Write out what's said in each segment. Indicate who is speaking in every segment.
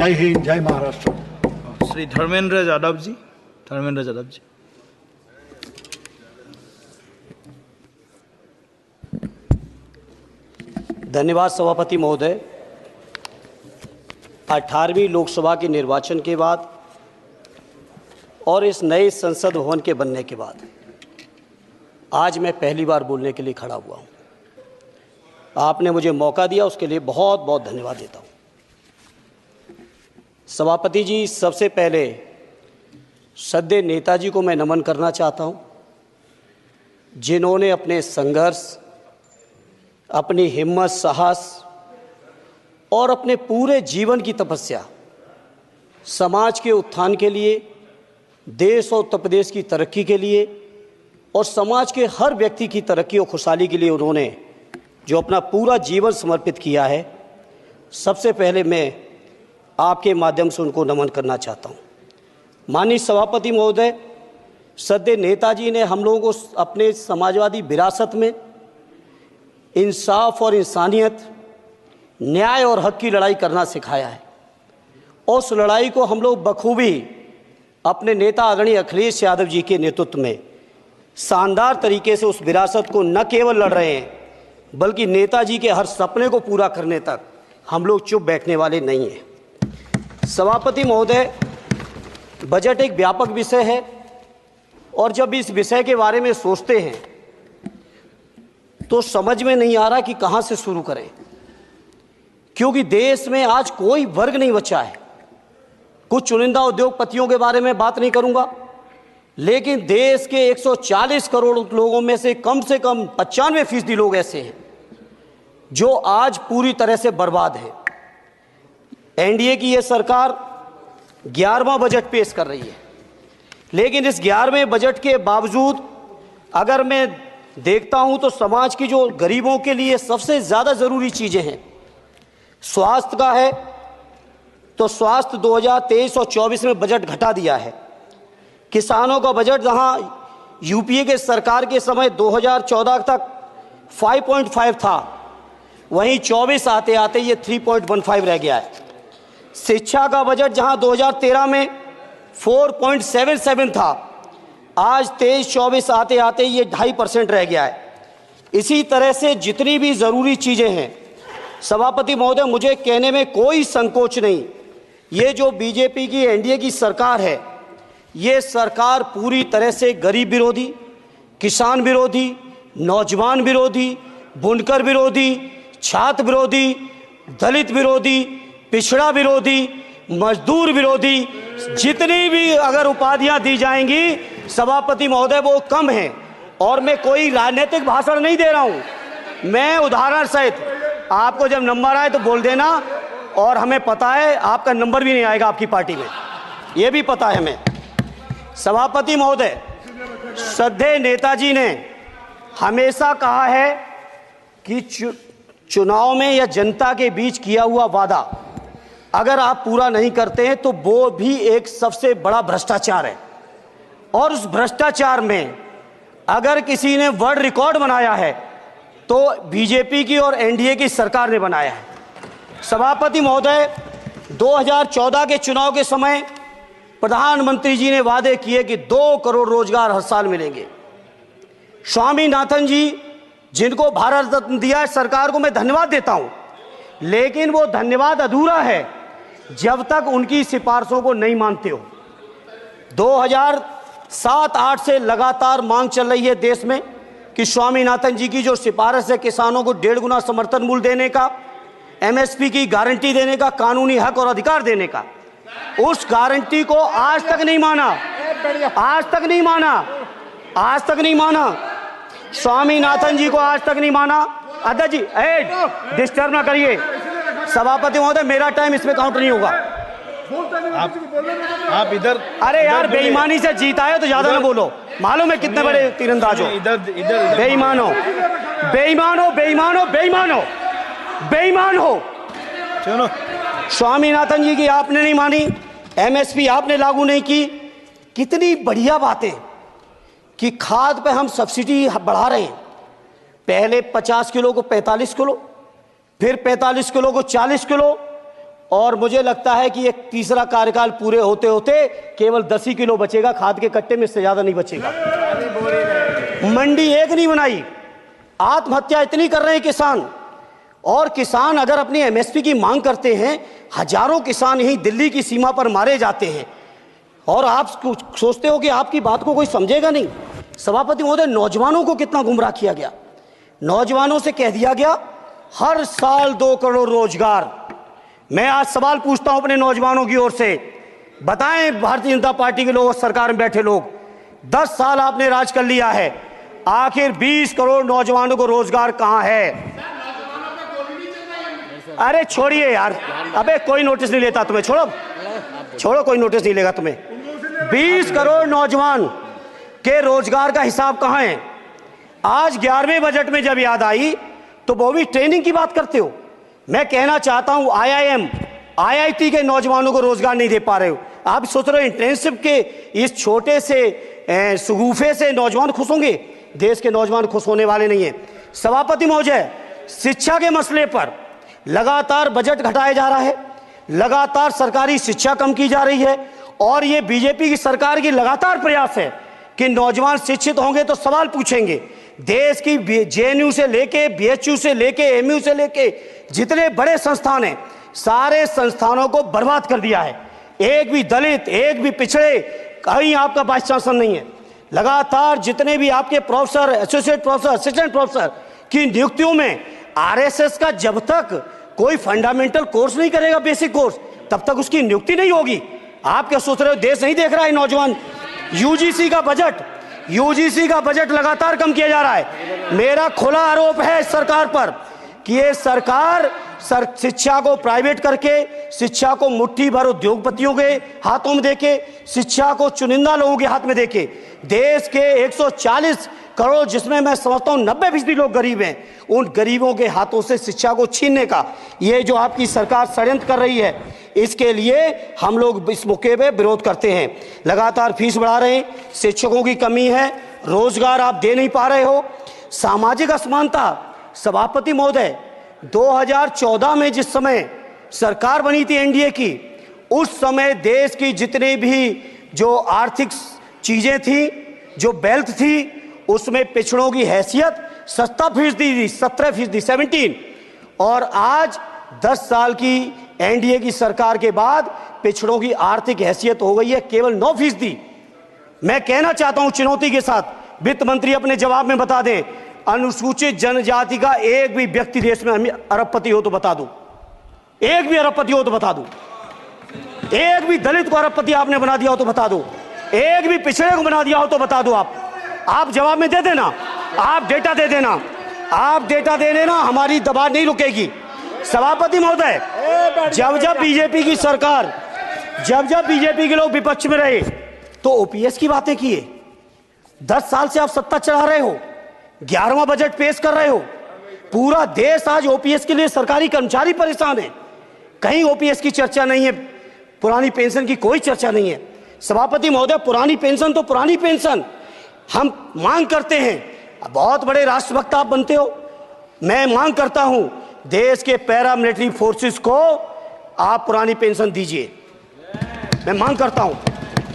Speaker 1: जय हिंद, जय महाराष्ट्र।
Speaker 2: श्री धर्मेंद्र यादव जी।
Speaker 3: धन्यवाद सभापति महोदय। 18वीं लोकसभा के निर्वाचन के बाद और इस नए संसद भवन के बनने के बाद आज मैं पहली बार बोलने के लिए खड़ा हुआ हूँ। आपने मुझे मौका दिया, उसके लिए बहुत बहुत धन्यवाद देता हूँ। सभापति जी, सबसे पहले श्रद्धेय नेताजी को मैं नमन करना चाहता हूँ, जिन्होंने अपने संघर्ष, अपनी हिम्मत, साहस और अपने पूरे जीवन की तपस्या समाज के उत्थान के लिए, देश और उत्तर प्रदेश की तरक्की के लिए और समाज के हर व्यक्ति की तरक्की और खुशहाली के लिए उन्होंने जो अपना पूरा जीवन समर्पित किया है, सबसे पहले मैं आपके माध्यम से उनको नमन करना चाहता हूँ। माननीय सभापति महोदय, श्रद्धेय नेताजी ने हम लोगों को अपने समाजवादी विरासत में इंसाफ और इंसानियत, न्याय और हक की लड़ाई करना सिखाया है। उस लड़ाई को हम लोग बखूबी अपने नेता आदरणीय अखिलेश यादव जी के नेतृत्व में शानदार तरीके से उस विरासत को न केवल लड़ रहे हैं, बल्कि नेताजी के हर सपने को पूरा करने तक हम लोग चुप बैठने वाले नहीं हैं। सभापति महोदय, बजट एक व्यापक विषय है और जब इस विषय के बारे में सोचते हैं तो समझ में नहीं आ रहा कि कहाँ से शुरू करें, क्योंकि देश में आज कोई वर्ग नहीं बचा है। कुछ चुनिंदा उद्योगपतियों के बारे में बात नहीं करूंगा, लेकिन देश के 140 करोड़ लोगों में से कम 95% लोग ऐसे हैं जो आज पूरी तरह से बर्बाद है। एनडीए की ये सरकार 11वां बजट पेश कर रही है, लेकिन इस 11वें बजट के बावजूद अगर मैं देखता हूं तो समाज की जो गरीबों के लिए सबसे ज़्यादा ज़रूरी चीज़ें हैं, स्वास्थ्य का है तो स्वास्थ्य 2023 और 24 में बजट घटा दिया है। किसानों का बजट जहां यूपीए के सरकार के समय 2014 तक 5.5 था, वहीं 24 आते आते ये 3.15 रह गया है। शिक्षा का बजट जहां 2013 में 4.77 था, आज 23-24 आते आते ये 2.5% रह गया है। इसी तरह से जितनी भी ज़रूरी चीज़ें हैं, सभापति महोदय, मुझे कहने में कोई संकोच नहीं, ये जो बीजेपी की एनडीए की सरकार है, ये सरकार पूरी तरह से गरीब विरोधी, किसान विरोधी, नौजवान विरोधी, बुनकर विरोधी, छात्र विरोधी, दलित विरोधी, पिछड़ा विरोधी, मजदूर विरोधी, जितनी भी अगर उपाधियां दी जाएंगी सभापति महोदय वो कम हैं। और मैं कोई राजनीतिक भाषण नहीं दे रहा हूं, मैं उदाहरण सहित आपको जब नंबर आए तो बोल देना, और हमें पता है आपका नंबर भी नहीं आएगा आपकी पार्टी में, ये भी पता है हमें। सभापति महोदय, श्रद्धेय नेताजी ने हमेशा कहा है कि चुनाव में या जनता के बीच किया हुआ वादा अगर आप पूरा नहीं करते हैं तो वो भी एक सबसे बड़ा भ्रष्टाचार है, और उस भ्रष्टाचार में अगर किसी ने वर्ल्ड रिकॉर्ड बनाया है तो बीजेपी की और एनडीए की सरकार ने बनाया है। सभापति महोदय, 2014 के चुनाव के समय प्रधानमंत्री जी ने वादे किए कि 2 करोड़ रोजगार हर साल मिलेंगे। स्वामीनाथन जी, जिनको भारत रत्न दिया है, सरकार को मैं धन्यवाद देता हूं, लेकिन वो धन्यवाद अधूरा है जब तक उनकी सिफारिशों को नहीं मानते हो। 2007-8 से लगातार मांग चल रही है देश में कि स्वामीनाथन जी की जो सिफारिश है, किसानों को 1.5 गुना समर्थन मूल्य देने का, एमएसपी की गारंटी देने का, कानूनी हक और अधिकार देने का, उस गारंटी को आज तक नहीं माना, आज तक नहीं माना, आज तक नहीं माना। स्वामीनाथन जी को आज तक नहीं माना। अध्यक्ष जी, डिस्टर्ब ना करिए। सभापति महोदय, मेरा टाइम इसमें काउंट नहीं होगा।
Speaker 2: आप इधर,
Speaker 3: अरे यार, बेईमानी से जीता है तो ज्यादा ना बोलो, मालूम है कितने बड़े तीरंदाज हो। बेईमान हो, बेईमान हो, बेईमान हो, बेईमान हो, बेईमान हो।
Speaker 2: चलो,
Speaker 3: स्वामीनाथन जी की आपने नहीं मानी, एमएसपी आपने लागू नहीं की। कितनी बढ़िया बातें कि खाद पे हम सब्सिडी बढ़ा रहे हैं, पहले 50 किलो को 45 किलो, फिर 45 किलो को 40 किलो, और मुझे लगता है कि एक तीसरा कार्यकाल पूरे होते होते केवल 10 ही किलो बचेगा खाद के कट्टे में, इससे ज्यादा नहीं बचेगा। मंडी एक नहीं बनाई, आत्महत्या इतनी कर रहे हैं किसान। और किसान अगर अपनी एमएसपी की मांग करते हैं, हजारों किसान यही दिल्ली की सीमा पर मारे जाते हैं, और आप सोचते हो कि आपकी बात को कोई समझेगा नहीं। सभापति महोदय, नौजवानों को कितना गुमराह किया गया। नौजवानों से कह दिया गया हर साल 2 करोड़ रोजगार। मैं आज सवाल पूछता हूं अपने नौजवानों की ओर से, बताएं भारतीय जनता पार्टी के लोग, सरकार में बैठे लोग, 10 साल आपने राज कर लिया है, आखिर 20 करोड़ नौजवानों को रोजगार कहां है? अरे छोड़िए यार, अबे कोई नोटिस नहीं लेता तुम्हें, छोड़ो कोई नोटिस नहीं लेगा तुम्हें। 20 करोड़ नौजवान के रोजगार का हिसाब कहां है? आज 11वें बजट में जब याद आई तो वो भी ट्रेनिंग की बात करते हो। मैं कहना चाहता हूं IIM, IIT के नौजवानों को रोजगार नहीं दे पा रहे हो। आप सोच रहे हो इंटर्नशिप के इस छोटे से सुगूफे से नौजवान खुश होंगे? देश के नौजवान खुश होने वाले नहीं है। सभापति महोदय, शिक्षा के मसले पर लगातार बजट घटाया जा रहा है, लगातार सरकारी शिक्षा कम की जा रही है, और ये बीजेपी की सरकार की लगातार प्रयास है कि नौजवान शिक्षित होंगे तो सवाल पूछेंगे। देश की JNU से लेके BHU से लेके MU से लेके जितने बड़े संस्थान हैं, सारे संस्थानों को बर्बाद कर दिया है। एक भी दलित, एक भी पिछड़े, कहीं आपका वाइस चांसलर नहीं है। लगातार जितने भी आपके professor, associate professor, assistant professor की नियुक्तियों में RSS का जब तक कोई फंडामेंटल कोर्स नहीं करेगा, बेसिक कोर्स, तब तक उसकी नियुक्ति नहीं होगी। आप क्या सोच रहे हो देश नहीं देख रहा है नौजवान? UGC का बजट लगातार कम किया जा रहा है। मेरा खुला आरोप है इस सरकार पर कि ये सरकार शिक्षा को प्राइवेट करके, शिक्षा को मुट्ठी भर उद्योगपतियों के हाथों में देके, शिक्षा को चुनिंदा लोगों के हाथ में देके, देश के 140 करोड़, जिसमें मैं समझता हूं 90% लोग गरीब हैं, उन गरीबों के हाथों से शिक्षा को छीनने का ये जो आपकी सरकार षड्यंत्र कर रही है, इसके लिए हम लोग इस मौके पे विरोध करते हैं। लगातार फीस बढ़ा रहे हैं, शिक्षकों की कमी है, रोजगार आप दे नहीं पा रहे हो, सामाजिक असमानता। सभापति महोदय, 2014 में जिस समय सरकार बनी थी NDA की, उस समय देश की जितनी भी जो आर्थिक चीजें थी, जो वेल्थ थी, उसमें पिछड़ों की हैसियत 17% थी, 17%, और आज 10 साल की NDA की सरकार के बाद पिछड़ों की आर्थिक हैसियत हो गई है केवल 9%। मैं कहना चाहता हूं चुनौती के साथ, वित्त मंत्री अपने जवाब में बता दें, अनुसूचित जनजाति का एक भी व्यक्ति देश में अरबपति हो तो बता दो, एक भी अरबपति हो तो बता दो, एक भी दलित को अरबपति आपने बना दिया हो तो बता दो, एक भी पिछड़े को बना दिया हो तो बता दो। आप जवाब में दे देना, आप डेटा दे देना, आप डेटा दे देना, हमारी दबाव नहीं रुकेगी। सभापति महोदय, जब बीजेपी की सरकार, जब बीजेपी के लोग विपक्ष में रहे तो OPS की बातें किए। 10 साल से आप सत्ता चढ़ा रहे हो, 11वां बजट पेश कर रहे हो, पूरा देश आज OPS के लिए सरकारी कर्मचारी परेशान है, कहीं OPS की चर्चा नहीं है, पुरानी पेंशन की कोई चर्चा नहीं है। सभापति महोदय, पुरानी पेंशन तो पुरानी पेंशन, हम मांग करते हैं, बहुत बड़े राष्ट्रभक्त आप बनते हो, मैं मांग करता हूं देश के पैरामिलिट्री फोर्सेस को आप पुरानी पेंशन दीजिए। मैं मांग करता हूं,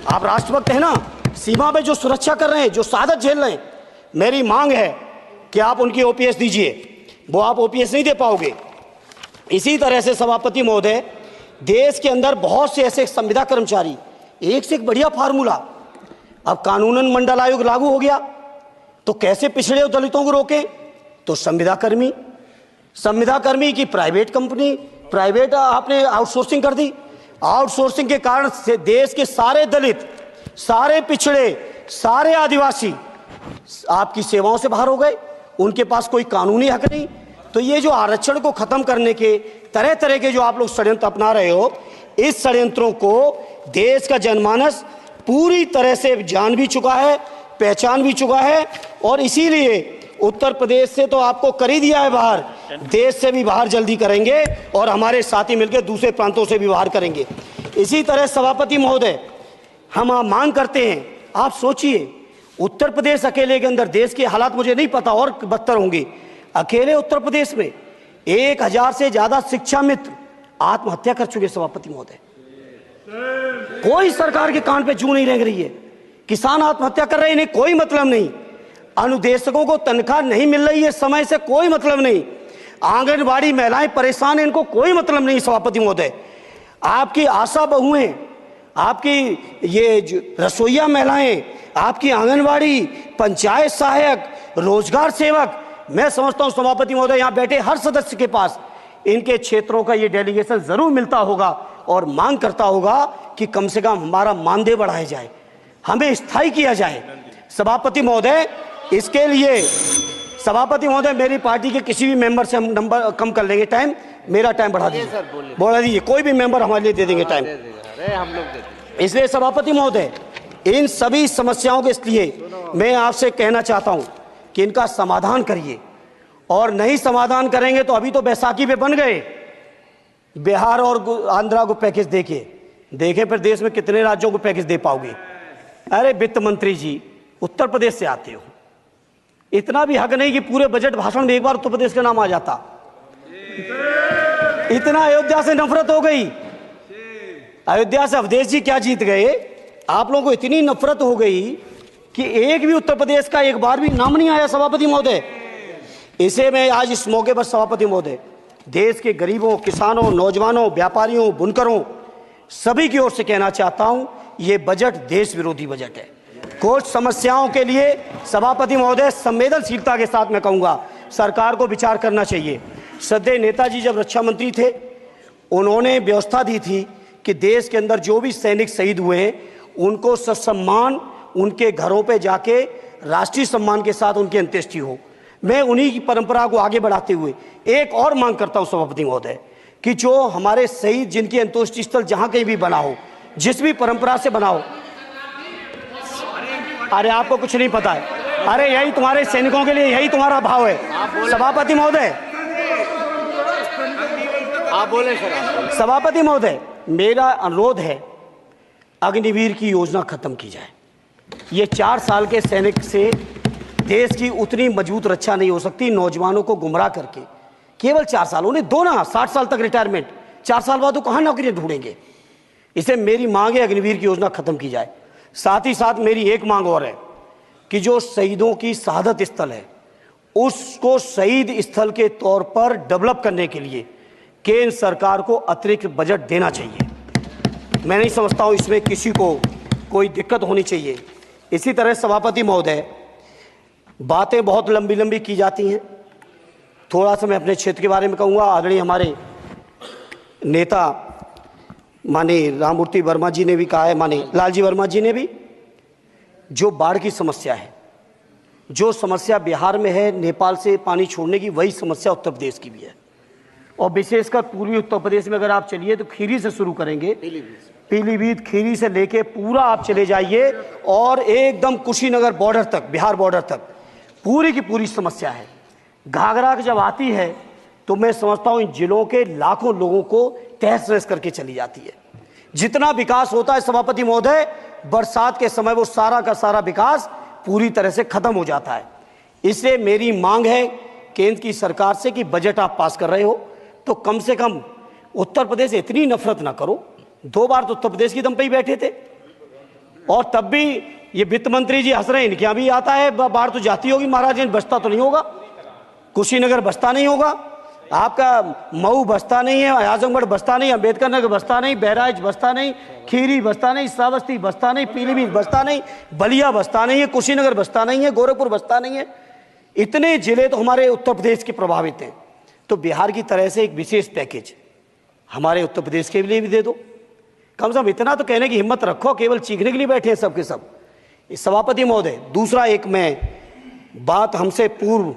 Speaker 3: आप राष्ट्रभक्त हैं ना, सीमा पे जो सुरक्षा कर रहे हैं, जो शहादत झेल रहे हैं, मेरी मांग है कि आप उनकी OPS दीजिए। वो आप OPS नहीं दे पाओगे। इसी तरह से सभापति महोदय, देश के अंदर बहुत से ऐसे संविदा कर्मचारी, एक से एक बढ़िया फार्मूला, अब कानूनन मंडल आयोग लागू हो गया तो कैसे पिछड़े दलितों को रोकें? तो संविदा कर्मी की प्राइवेट कंपनी, प्राइवेट आपने आउटसोर्सिंग कर दी। आउटसोर्सिंग के कारण से देश के सारे दलित, सारे पिछड़े, सारे आदिवासी आपकी सेवाओं से बाहर हो गए, उनके पास कोई कानूनी हक नहीं। तो ये जो आरक्षण को खत्म करने के तरह तरह के जो आप लोग षड्यंत्र अपना रहे हो, इस षड्यंत्रों को देश का जनमानस पूरी तरह से जान भी चुका है, पहचान भी चुका है, और इसीलिए उत्तर प्रदेश से तो आपको कर ही दिया है बाहर, देश से भी बाहर जल्दी करेंगे, और हमारे साथी मिलकर दूसरे प्रांतों से भी बाहर करेंगे। इसी तरह सभापति महोदय, हम मांग करते हैं, आप सोचिए उत्तर प्रदेश अकेले के अंदर, देश के हालात मुझे नहीं पता और बदतर होंगे, अकेले उत्तर प्रदेश में 1000 से ज़्यादा शिक्षा मित्र आत्महत्या कर चुके सभापति महोदय। कोई सरकार के कान पे जू नहीं रेंग रही है। किसान आत्महत्या कर रहे हैं, इन्हें कोई मतलब नहीं। अनुदेशकों को तनख्वाह नहीं मिल रही है समय से, कोई मतलब नहीं। आंगनबाड़ी महिलाएं परेशान हैं, इनको कोई मतलब नहीं सभापति महोदय। आपकी आशा बहुएं, आपकी ये रसोईया महिलाएं, आपकी आंगनबाड़ी, पंचायत सहायक, रोजगार सेवक, मैं समझता हूं सभापति महोदय यहां बैठे हर सदस्य के पास इनके क्षेत्रों का ये डेलीगेशन जरूर मिलता होगा और मांग करता होगा कि कम से कम हमारा मानदेय बढ़ाया जाए, हमें स्थायी किया जाए। सभापति महोदय, इसके लिए सभापति महोदय मेरी पार्टी के किसी भी मेंबर से हम नंबर कम कर लेंगे, टाइम, मेरा टाइम बढ़ा दीजिए, बढ़ा दीजिए, कोई भी मेंबर हमारे लिए दे देंगे टाइम,
Speaker 1: हम लोग देते।
Speaker 3: इसलिए सभापति महोदय इन सभी समस्याओं के लिए मैं आपसे कहना चाहता हूं कि इनका समाधान करिए, और नहीं समाधान करेंगे तो अभी तो बैसाखी पे बन गए, बिहार और आंध्रा को पैकेज देखे फिर देश में कितने राज्यों को पैकेज दे पाओगे। अरे वित्त मंत्री जी उत्तर प्रदेश से आते हो, इतना भी हक नहीं कि पूरे बजट भाषण में एक बार उत्तर प्रदेश का नाम आ जाता। इतना अयोध्या से नफरत हो गई, अयोध्या से अवधेश जी क्या जीत गए, आप लोगों को इतनी नफरत हो गई कि एक भी उत्तर प्रदेश का एक बार भी नाम नहीं आया सभापति महोदय। इसे मैं आज इस मौके पर सभापति महोदय देश के गरीबों, किसानों, नौजवानों, व्यापारियों, बुनकरों सभी की ओर से कहना चाहता हूं, ये बजट देश विरोधी बजट है। कुछ समस्याओं के लिए सभापति महोदय संवेदनशीलता के साथ मैं कहूंगा सरकार को विचार करना चाहिए। श्रद्धेय नेताजी जब रक्षा मंत्री थे, उन्होंने व्यवस्था दी थी कि देश के अंदर जो भी सैनिक शहीद हुए हैं उनको ससम्मान उनके घरों पे जाके राष्ट्रीय सम्मान के साथ उनकी अंत्येष्टि हो। मैं उन्हीं की परंपरा को आगे बढ़ाते हुए एक और मांग करता हूं सभापति महोदय कि जो हमारे शहीद जिनकी अंत्येष्टि स्थल जहां कहीं भी बना हो, जिस भी परंपरा से बना हो, अरे आपको कुछ नहीं पता है, अरे यही तुम्हारे सैनिकों के लिए यही तुम्हारा भाव है सभापति महोदय।
Speaker 1: आप बोले सर।
Speaker 3: सभापति महोदय मेरा अनुरोध है अग्निवीर की योजना खत्म की जाए। ये 4 साल के सैनिक से देश की उतनी मजबूत रक्षा नहीं हो सकती। नौजवानों को गुमराह करके केवल 4 साल, उन्हें दो ना 60 साल तक रिटायरमेंट, 4 साल बाद वो कहाँ नौकरियां ढूंढेंगे। इसे मेरी मांग है अग्निवीर की योजना खत्म की जाए। साथ ही साथ मेरी एक मांग और है कि जो शहीदों की शहादत स्थल है उसको शहीद स्थल के तौर पर डेवलप करने के लिए केंद्र सरकार को अतिरिक्त बजट देना चाहिए। मैं नहीं समझता हूं इसमें किसी को कोई दिक्कत होनी चाहिए। इसी तरह सभापति महोदय बातें बहुत लंबी लंबी की जाती हैं, थोड़ा सा मैं अपने क्षेत्र के बारे में कहूँगा। आदरणीय हमारे नेता माननीय राममूर्ति वर्मा जी ने भी कहा है, माननीय लालजी वर्मा जी ने भी, जो बाढ़ की समस्या है, जो समस्या बिहार में है नेपाल से पानी छोड़ने की, वही समस्या उत्तर प्रदेश की भी है। और विशेषकर पूर्वी उत्तर प्रदेश में अगर आप चलिए तो खीरी से शुरू करेंगे, पीलीभीत खीरी से लेके पूरा आप चले जाइए और एकदम कुशीनगर बॉर्डर तक, बिहार बॉर्डर तक पूरी की पूरी समस्या है। घाघरा जब आती है तो मैं समझता हूं इन जिलों के लाखों लोगों को तहस नहस करके चली जाती है। जितना विकास होता है सभापति महोदय, बरसात के समय वो सारा का सारा विकास पूरी तरह से खत्म हो जाता है। इसलिए मेरी मांग है केंद्र की सरकार से कि बजट आप पास कर रहे हो तो कम से कम उत्तर प्रदेश से इतनी नफरत ना करो। 2 बार तो उत्तर प्रदेश की दम पे ही बैठे थे और तब भी ये वित्त मंत्री जी हंस रहे हैं, इनके यहाँ भी आता है बाढ़ तो जाती होगी, महाराज बसता तो नहीं होगा, कुशीनगर बसता नहीं होगा, आपका मऊ बसता नहीं है, आजमगढ़ बसता नहीं, अम्बेडकर नगर बसता नहीं, बहराइच बसता नहीं, खीरी बसता नहीं, श्रावस्ती बसता नहीं, पीलीभीत बसता नहीं, बलिया बसता नहीं है, कुशीनगर बसता नहीं है, गोरखपुर बसता नहीं है। इतने जिले तो हमारे उत्तर प्रदेश के प्रभावित हैं। तो बिहार की तरह से एक विशेष पैकेज हमारे उत्तर प्रदेश के लिए भी दे दो। कम से कम इतना तो कहने की हिम्मत रखो, केवल चीखने के लिए बैठे हैं सब के सब। सभापति महोदय दूसरा एक मैं बात, हमसे पूर्व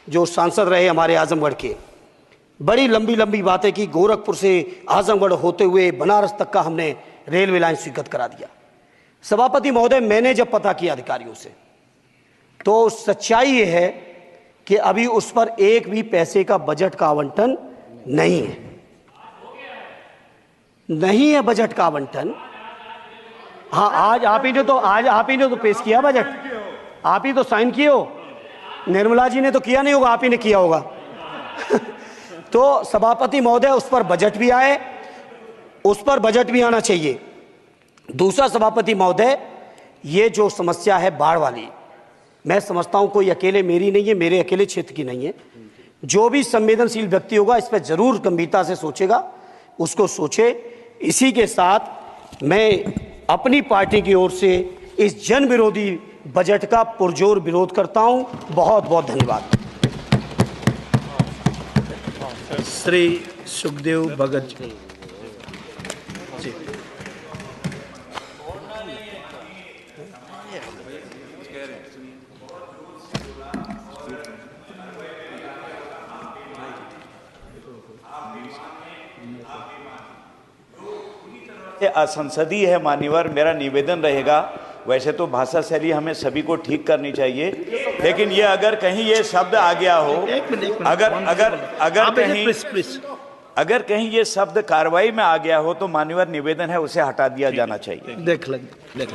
Speaker 3: जो सांसद रहे हमारे आजमगढ़ के, बड़ी लंबी लंबी बातें की, गोरखपुर से आजमगढ़ होते हुए बनारस तक का हमने रेलवे लाइन स्वीकृत करा दिया। सभापति महोदय मैंने जब पता किया अधिकारियों से तो सच्चाई ये है कि अभी उस पर एक भी पैसे का बजट का आवंटन नहीं है, नहीं है बजट का आवंटन। हाँ, आज आप ही ने तो पेश किया बजट, आप ही तो साइन किए हो, निर्मला जी ने तो किया नहीं होगा, आप ही ने किया होगा। तो सभापति महोदय उस पर बजट भी आए, उस पर बजट भी आना चाहिए। दूसरा सभापति महोदय, ये जो समस्या है बाढ़ वाली, मैं समझता हूं कोई अकेले मेरी नहीं है, मेरे अकेले क्षेत्र की नहीं है। जो भी संवेदनशील व्यक्ति होगा इस पर जरूर गंभीरता से सोचेगा, उसको सोचे। इसी के साथ मैं अपनी पार्टी की ओर से इस जन विरोधी बजट का पुरजोर विरोध करता हूं। बहुत बहुत धन्यवाद।
Speaker 2: श्री सुखदेव भगत जी।
Speaker 4: असंसदीय है मान्यवर, मेरा निवेदन रहेगा, वैसे तो भाषा शैली हमें सभी को ठीक करनी चाहिए, लेकिन ये अगर कहीं ये शब्द आ गया हो, अगर कहीं ये शब्द कार्रवाई में आ गया हो तो मान्यवर निवेदन है उसे हटा दिया जाना चाहिए।
Speaker 2: देख लेंगे।